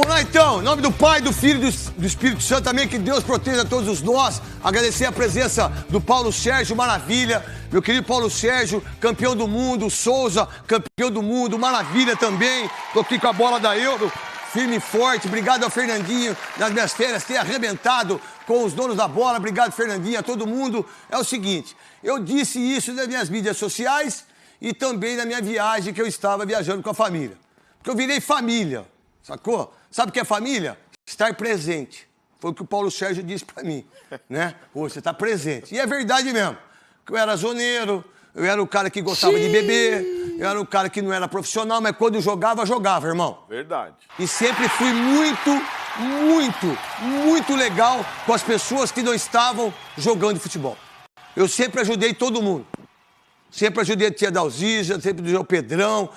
Vamos lá então, em nome do Pai, do Filho e do Espírito Santo também, que Deus proteja todos nós. Agradecer a presença do Paulo Sérgio, maravilha. Meu querido Paulo Sérgio, campeão do mundo. Souza, campeão do mundo, maravilha também. Tô aqui com a bola da Euro, firme e forte. Obrigado ao Fernandinho, nas minhas férias, ter arrebentado com os donos da bola. Obrigado, Fernandinho, a todo mundo. É o seguinte, eu disse isso nas minhas mídias sociais e também na minha viagem, que eu estava viajando com a família. Porque eu virei família, sacou? Sabe o que é família? Estar presente. Foi o que o Paulo Sérgio disse pra mim, né? Pô, você tá presente. E é verdade mesmo. Eu era zoneiro, eu era o cara que gostava de beber, eu era o cara que não era profissional, mas quando eu jogava, irmão. Verdade. E sempre fui muito legal com as pessoas que não estavam jogando futebol. Eu sempre ajudei todo mundo. Sempre ajudei a tia Dalzija, sempre ajudei o Pedrão,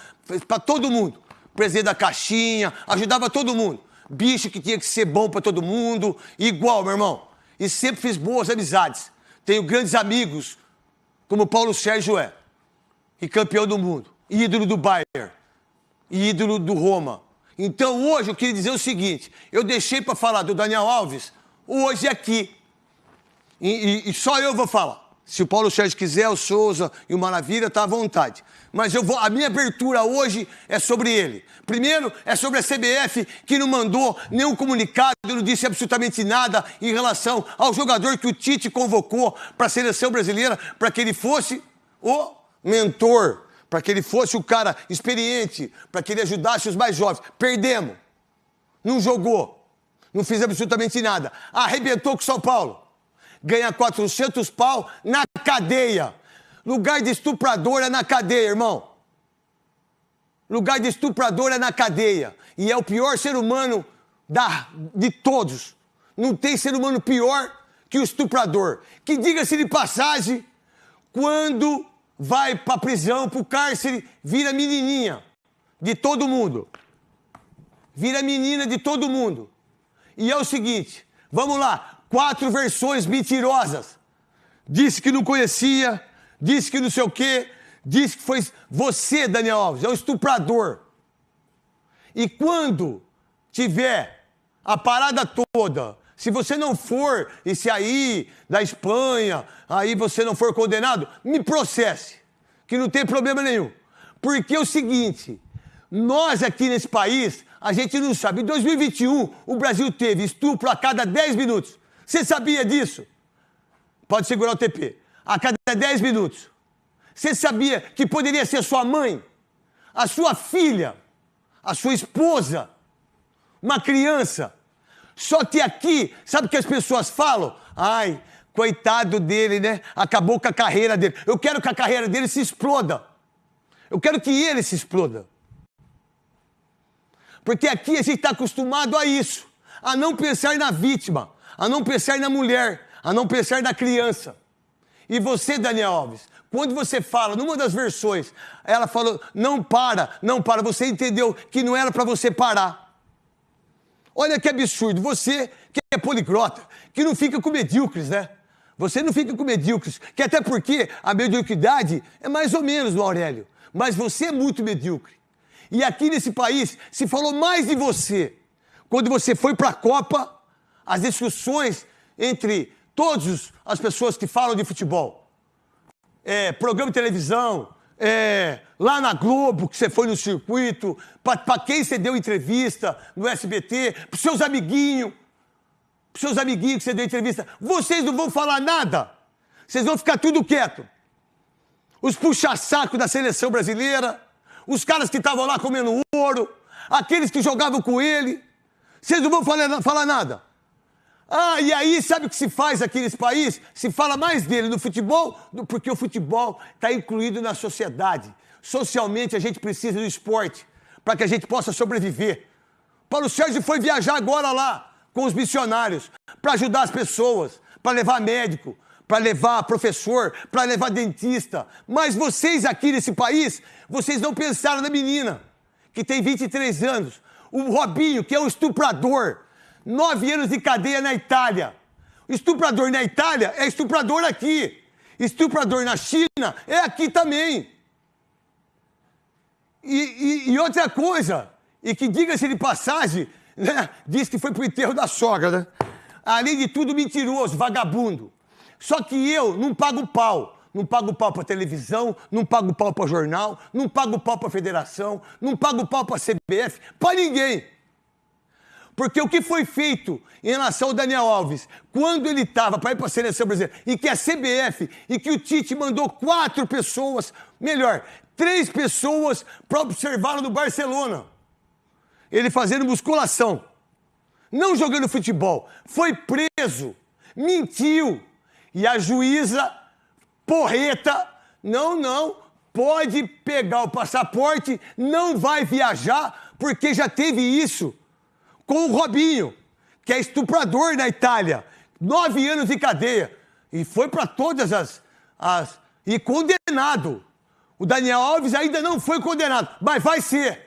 pra todo mundo. Presidente da caixinha, ajudava todo mundo. Bicho que tinha que ser bom pra todo mundo, igual, meu irmão. E sempre fiz boas amizades. Tenho grandes amigos, como o Paulo Sérgio é. E campeão do mundo. Ídolo do Bayern. E ídolo do Roma. Então hoje eu queria dizer o seguinte, eu deixei pra falar do Daniel Alves hoje aqui. E só eu vou falar. Se o Paulo Sérgio quiser, o Souza e o Maravilha, tá à vontade. Mas a minha abertura hoje é sobre ele. Primeiro, é sobre a CBF, que não mandou nenhum comunicado, não disse absolutamente nada em relação ao jogador que o Tite convocou para a seleção brasileira, para que ele fosse o mentor, para que ele fosse o cara experiente, para que ele ajudasse os mais jovens. Perdemos. Não jogou. Não fez absolutamente nada. Arrebentou com o São Paulo. Ganha 400 pau na cadeia. Lugar de estuprador é na cadeia, irmão. Lugar de estuprador é na cadeia. E é o pior ser humano de todos. Não tem ser humano pior que o estuprador. Que, diga-se de passagem, quando vai pra prisão, pro cárcere, vira menininha de todo mundo. Vira menina de todo mundo. E é o seguinte, vamos lá. 4 versões mentirosas. Disse que não conhecia, disse que não sei o quê, disse que foi você, Daniel Alves, é um estuprador. E quando tiver a parada toda, se você não for, e se aí da Espanha, aí você não for condenado, me processe, que não tem problema nenhum. Porque é o seguinte, nós aqui nesse país, a gente não sabe. Em 2021, o Brasil teve estupro a cada 10 minutos. Você sabia disso? Pode segurar o TP. A cada 10 minutos. Você sabia que poderia ser sua mãe, a sua filha, a sua esposa, uma criança? Só que aqui, sabe o que as pessoas falam? Ai, coitado dele, né? Acabou com a carreira dele. Eu quero que a carreira dele se exploda. Eu quero que ele se exploda. Porque aqui a gente está acostumado a isso. A não pensar na vítima. A não pensar na mulher, a não pensar na criança. E você, Daniel Alves, quando você fala, numa das versões, ela falou, não para, você entendeu que não era para você parar. Olha que absurdo, você que é poliglota, que não fica com medíocres, né? Você não fica com medíocres, que até porque a mediocridade é mais ou menos no Aurélio, mas você é muito medíocre. E aqui nesse país se falou mais de você. Quando você foi para a Copa, as discussões entre todas as pessoas que falam de futebol. Programa de televisão, lá na Globo, que você foi no circuito, para quem você deu entrevista no SBT, para seus amiguinhos que você deu entrevista. Vocês não vão falar nada. Vocês vão ficar tudo quieto. Os puxa-saco da seleção brasileira, os caras que estavam lá comendo ouro, aqueles que jogavam com ele, vocês não vão falar nada. Ah, e aí, sabe o que se faz aqui nesse país? Se fala mais dele no futebol, porque o futebol está incluído na sociedade. Socialmente, a gente precisa do esporte para que a gente possa sobreviver. Paulo Sérgio foi viajar agora lá com os missionários para ajudar as pessoas, para levar médico, para levar professor, para levar dentista. Mas vocês aqui nesse país, vocês não pensaram na menina, que tem 23 anos. O Robinho, que é um estuprador. 9 anos de cadeia na Itália. Estuprador na Itália é estuprador aqui. Estuprador na China é aqui também. E outra coisa, e que diga-se de passagem, né? Disse que foi pro enterro da sogra, né? Além de tudo, mentiroso, vagabundo. Só que eu não pago pau. Não pago pau pra televisão, não pago pau pra jornal, não pago pau pra federação, não pago pau pra CBF, pra ninguém. Porque o que foi feito em relação ao Daniel Alves, quando ele estava para ir para a seleção brasileira, e que a CBF, e que o Tite mandou 4 pessoas, melhor, 3 pessoas para observá-lo no Barcelona. Ele fazendo musculação, não jogando futebol, foi preso, mentiu. E a juíza, porreta, não, pode pegar o passaporte, não vai viajar, porque já teve isso com o Robinho, que é estuprador na Itália. 9 anos de cadeia. E foi para todas as... E condenado. O Daniel Alves ainda não foi condenado, mas vai ser.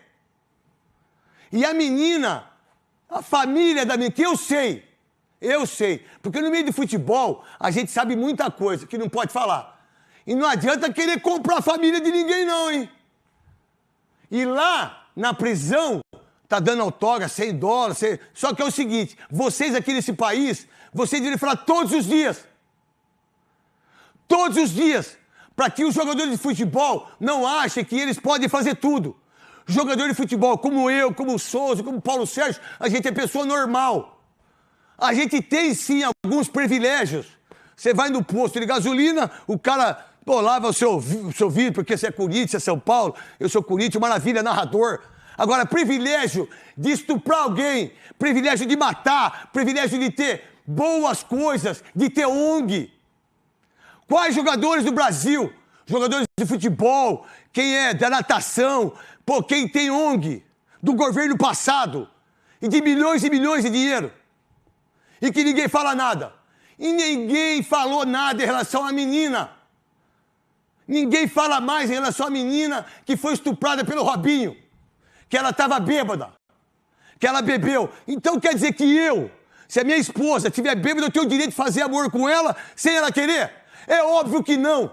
E a menina, a família da menina, que eu sei. Porque no meio do futebol, a gente sabe muita coisa que não pode falar. E não adianta querer comprar a família de ninguém não, hein? E lá, na prisão... Tá dando autógrafo, $100, Só que é o seguinte, vocês aqui nesse país, vocês devem falar todos os dias. Todos os dias. Para que os jogadores de futebol não achem que eles podem fazer tudo. Jogador de futebol, como eu, como o Souza, como o Paulo Sérgio, a gente é pessoa normal. A gente tem, sim, alguns privilégios. Você vai no posto de gasolina, o cara, lava o seu vidro, porque você é Corinthians, você é São Paulo, eu sou Corinthians, maravilha, narrador. Agora, privilégio de estuprar alguém, privilégio de matar, privilégio de ter boas coisas, de ter ONG. Quais jogadores do Brasil? Jogadores de futebol, quem é da natação, quem tem ONG do governo passado e de milhões e milhões de dinheiro. E que ninguém fala nada. E ninguém falou nada em relação à menina. Ninguém fala mais em relação à menina que foi estuprada pelo Robinho. Que ela estava bêbada, que ela bebeu. Então quer dizer que eu, se a minha esposa estiver bêbada, eu tenho o direito de fazer amor com ela sem ela querer? É óbvio que não.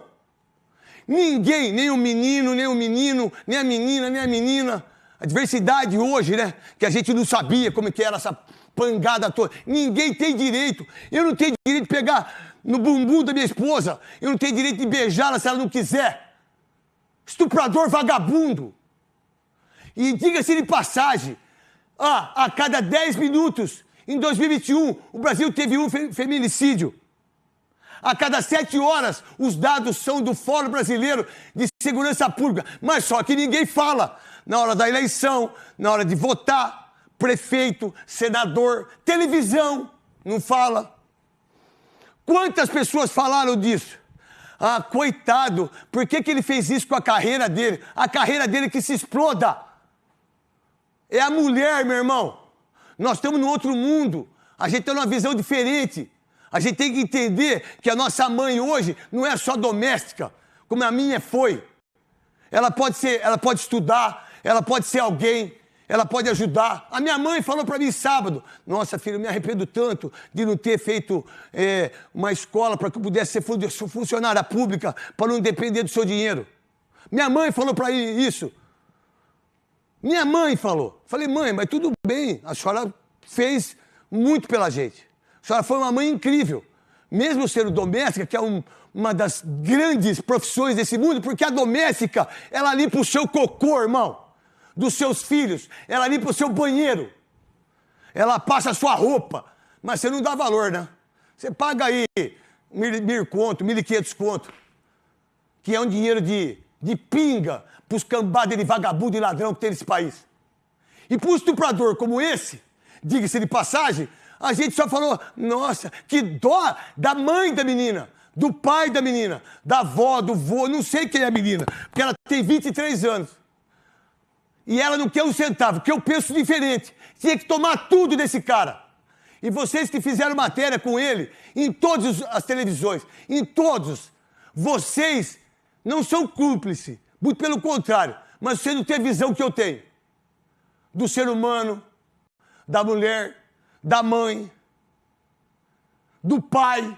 Ninguém, nem o menino, nem a menina. A diversidade hoje, né? Que a gente não sabia como que era essa pangada toda. Ninguém tem direito. Eu não tenho direito de pegar no bumbum da minha esposa. Eu não tenho direito de beijá-la se ela não quiser. Estuprador vagabundo. E diga-se de passagem, a cada 10 minutos, em 2021, o Brasil teve um feminicídio. A cada 7 horas, os dados são do Fórum Brasileiro de Segurança Pública. Mas só que ninguém fala. Na hora da eleição, na hora de votar, prefeito, senador, televisão, não fala. Quantas pessoas falaram disso? Ah, coitado, por que ele fez isso com a carreira dele? A carreira dele que se exploda. É a mulher, meu irmão. Nós estamos num outro mundo. A gente tem uma visão diferente. A gente tem que entender que a nossa mãe hoje não é só doméstica, como a minha foi. Ela pode estudar, ela pode ser alguém, ela pode ajudar. A minha mãe falou para mim sábado, nossa, filho, eu me arrependo tanto de não ter feito uma escola para que eu pudesse ser funcionária pública, para não depender do seu dinheiro. Minha mãe falou para mim isso. Minha mãe falou. Falei, mãe, mas tudo bem, a senhora fez muito pela gente. A senhora foi uma mãe incrível. Mesmo sendo doméstica, que é uma das grandes profissões desse mundo, porque a doméstica, ela limpa o seu cocô, irmão, dos seus filhos, ela limpa o seu banheiro, ela passa a sua roupa, mas você não dá valor, né? Você paga aí 1.000 conto, 1.500 conto, que é um dinheiro de pinga, para os cambadas de vagabundo e ladrão que tem nesse país. E para um estuprador como esse, diga-se de passagem, a gente só falou, nossa, que dó da mãe da menina, do pai da menina, da avó, do vô, não sei quem é a menina, porque ela tem 23 anos. E ela não quer um centavo, porque eu penso diferente. Tinha que tomar tudo desse cara. E vocês que fizeram matéria com ele, em todas as televisões, em todos, vocês não são cúmplices. Muito pelo contrário, mas você não tem a visão que eu tenho. Do ser humano, da mulher, da mãe, do pai.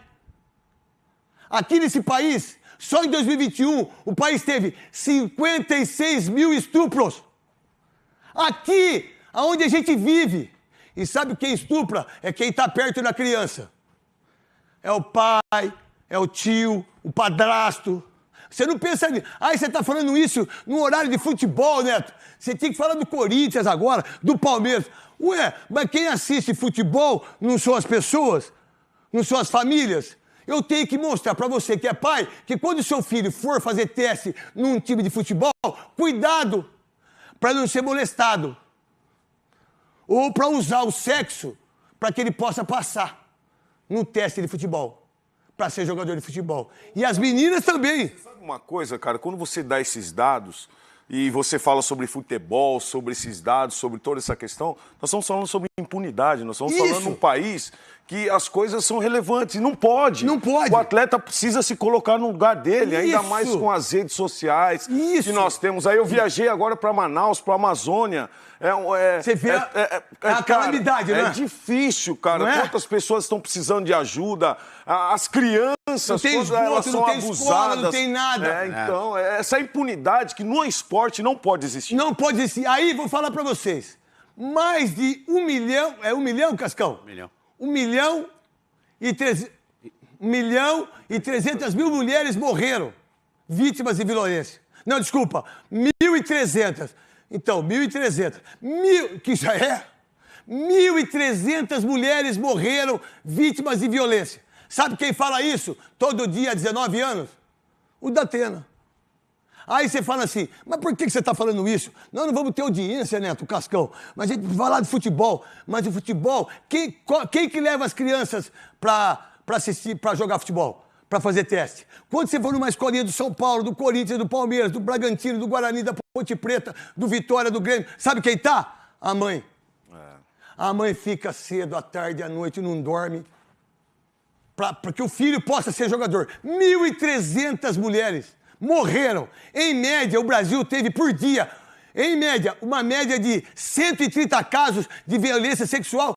Aqui nesse país, só em 2021, o país teve 56 mil estupros. Aqui, onde a gente vive, E sabe quem estupra? É quem está perto da criança. É o pai, é o tio, o padrasto. Você não pensa nisso. Aí você está falando isso no horário de futebol, Neto. Você tinha que falar do Corinthians agora, do Palmeiras. Ué, mas quem assiste futebol não são as pessoas? Não são as famílias? Eu tenho que mostrar para você que é pai, que quando o seu filho for fazer teste num time de futebol, cuidado para não ser molestado. Ou para usar o sexo para que ele possa passar no teste de futebol, para ser jogador de futebol. E as meninas também. Sabe uma coisa, cara? Quando você dá esses dados e você fala sobre futebol, sobre esses dados, sobre toda essa questão, nós estamos falando sobre impunidade, nós estamos falando de um país que as coisas são relevantes. Não pode. Não pode. O atleta precisa se colocar no lugar dele, ainda mais com as redes sociais que nós temos. Aí eu viajei agora para Manaus, para a Amazônia. Você vê a calamidade, né? É difícil, cara. Não é? Quantas pessoas estão precisando de ajuda? As crianças, não tem esgoto, elas são não tem abusadas. escola, não tem nada. Então, essa impunidade que no esporte não pode existir. Não pode existir. Aí, vou falar para vocês. Mais de 1 milhão... É 1 milhão, Cascão? 1 milhão. 1 milhão e 300 mil mulheres morreram vítimas de violência. Não, desculpa, 1.300. Então, 1.300. Que já é? 1.300 mulheres morreram vítimas de violência. Sabe quem fala isso todo dia há 19 anos? O Datena. Aí você fala assim, mas por que você está falando isso? Não vamos ter audiência, Neto, Cascão. Mas a gente vai falar de futebol. Mas o futebol, quem que leva as crianças para assistir, para jogar futebol? Para fazer teste? Quando você for numa escolinha do São Paulo, do Corinthians, do Palmeiras, do Bragantino, do Guarani, da Ponte Preta, do Vitória, do Grêmio, sabe quem tá? A mãe. A mãe fica cedo, à tarde, à noite, não dorme, para que o filho possa ser jogador. 1.300 mulheres morreram. Em média, o Brasil teve por dia, em média, uma média de 130 casos de violência sexual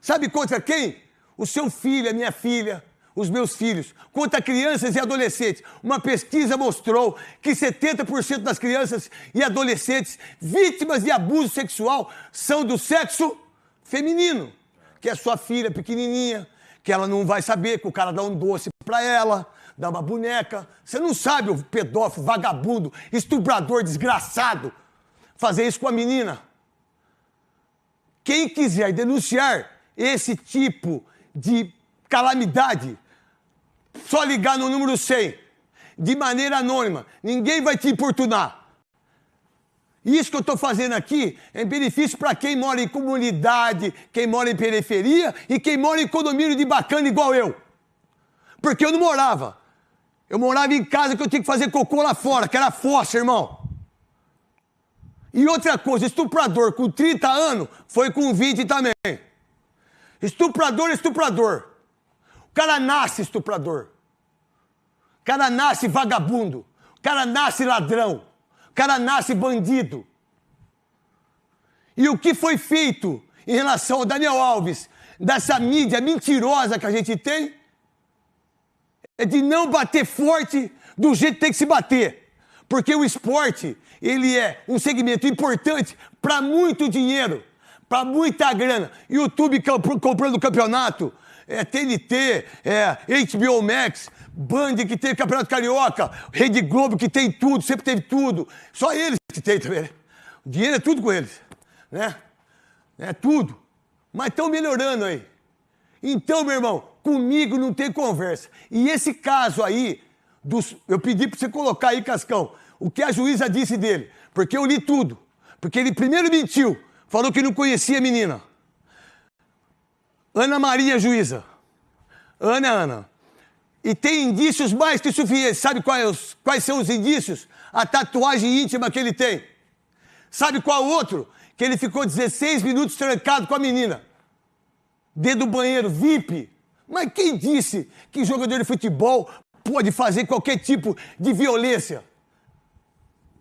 sabe contra quem? O seu filho, a minha filha, os meus filhos, contra crianças e adolescentes. Uma pesquisa mostrou que 70% das crianças e adolescentes vítimas de abuso sexual são do sexo feminino. Que é sua filha pequenininha, que ela não vai saber, que o cara dá um doce para ela, dá uma boneca. Você não sabe o pedófilo, vagabundo, estuprador, desgraçado, fazer isso com a menina. Quem quiser denunciar esse tipo de calamidade, só ligar no número 100, de maneira anônima. Ninguém vai te importunar. Isso que eu estou fazendo aqui é benefício para quem mora em comunidade, quem mora em periferia e quem mora em condomínio de bacana igual eu. Porque eu não morava. Eu morava em casa que eu tinha que fazer cocô lá fora, que era fossa, irmão. E outra coisa, estuprador com 30 anos foi com 20 também. Estuprador é estuprador. O cara nasce estuprador. O cara nasce vagabundo. O cara nasce ladrão. O cara nasce bandido. E o que foi feito em relação ao Daniel Alves, dessa mídia mentirosa que a gente tem, é de não bater forte do jeito que tem que se bater. Porque o esporte, ele é um segmento importante para muito dinheiro, para muita grana. YouTube comprando campeonato, TNT, HBO Max, Band que tem Campeonato Carioca, Rede Globo que tem tudo, sempre teve tudo. Só eles que tem também. O dinheiro é tudo com eles, né? É tudo. Mas estão melhorando aí. Então, meu irmão, comigo não tem conversa. E esse caso aí, eu pedi para você colocar aí, Cascão, o que a juíza disse dele. Porque eu li tudo. Porque ele primeiro mentiu, falou que não conhecia a menina. Ana Maria, juíza. Ana. E tem indícios mais que suficientes. Sabe quais são os indícios? A tatuagem íntima que ele tem. Sabe qual outro? Que ele ficou 16 minutos trancado com a menina. Dentro do banheiro, VIP. Mas quem disse que jogador de futebol pode fazer qualquer tipo de violência?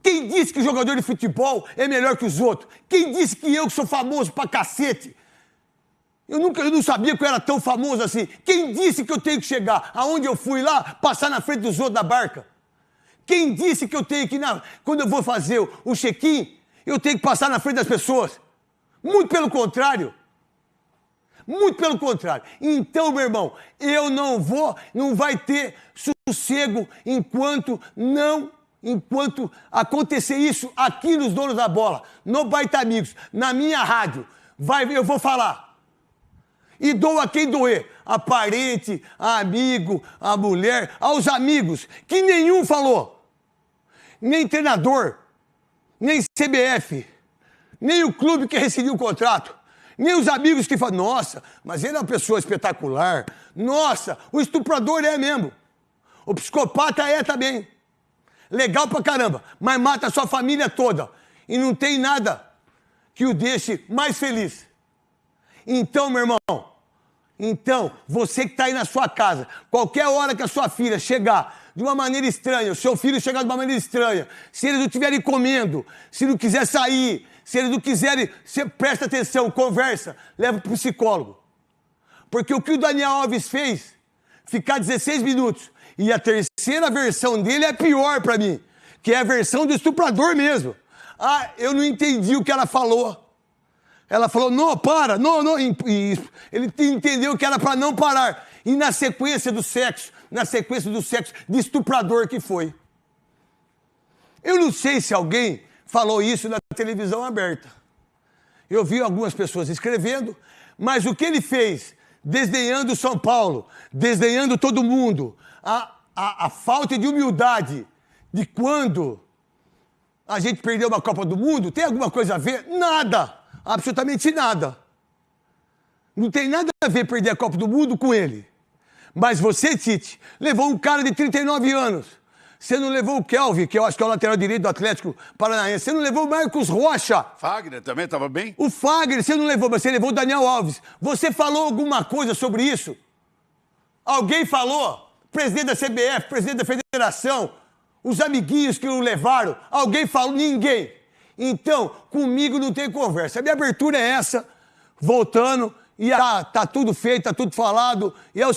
Quem disse que jogador de futebol é melhor que os outros? Quem disse que eu, que sou famoso pra cacete, eu não sabia que eu era tão famoso assim. Quem disse que eu tenho que chegar aonde eu fui lá, passar na frente dos outros da barca? Quem disse que eu tenho que, quando eu vou fazer o check-in, eu tenho que passar na frente das pessoas? Muito pelo contrário. Muito pelo contrário. Então, meu irmão, eu não vai ter sossego enquanto acontecer isso aqui nos Donos da Bola, no Baita Amigos, na minha rádio. Eu vou falar. E dou a quem doer. A parente, a amigo, a mulher, aos amigos, que nenhum falou. Nem treinador, nem CBF, nem o clube que rescindiu o contrato. Nem os amigos que falam, nossa, mas ele é uma pessoa espetacular. Nossa, o estuprador é mesmo. O psicopata é também. Legal pra caramba, mas mata a sua família toda. E não tem nada que o deixe mais feliz. Então, meu irmão, você que tá aí na sua casa, qualquer hora que a sua filha chegar de uma maneira estranha, o seu filho chegar de uma maneira estranha, se eles não estiverem comendo, se não quiser sair, se eles não quiserem, você presta atenção, conversa, leva pro psicólogo. Porque o que o Daniel Alves fez, ficar 16 minutos, e a terceira versão dele é pior pra mim, que é a versão do estuprador mesmo. Ah, eu não entendi o que ela falou. Ela falou, não, para, não, e ele entendeu que era pra não parar. E na sequência do sexo de estuprador que foi. Eu não sei se alguém falou isso na televisão aberta. Eu vi algumas pessoas escrevendo, mas o que ele fez, desdenhando São Paulo, desdenhando todo mundo, a falta de humildade de quando a gente perdeu uma Copa do Mundo, tem alguma coisa a ver? Nada, absolutamente nada. Não tem nada a ver perder a Copa do Mundo com ele. Mas você, Tite, levou um cara de 39 anos. Você não levou o Kelvin, que eu acho que é o lateral direito do Atlético Paranaense. Você não levou o Marcos Rocha. Fagner também estava bem? O Fagner, você não levou, mas você levou o Daniel Alves. Você falou alguma coisa sobre isso? Alguém falou? Presidente da CBF, presidente da Federação, os amiguinhos que o levaram, alguém falou? Ninguém. Então, comigo não tem conversa. A minha abertura é essa, voltando, e tá tudo feito, tá tudo falado, e é o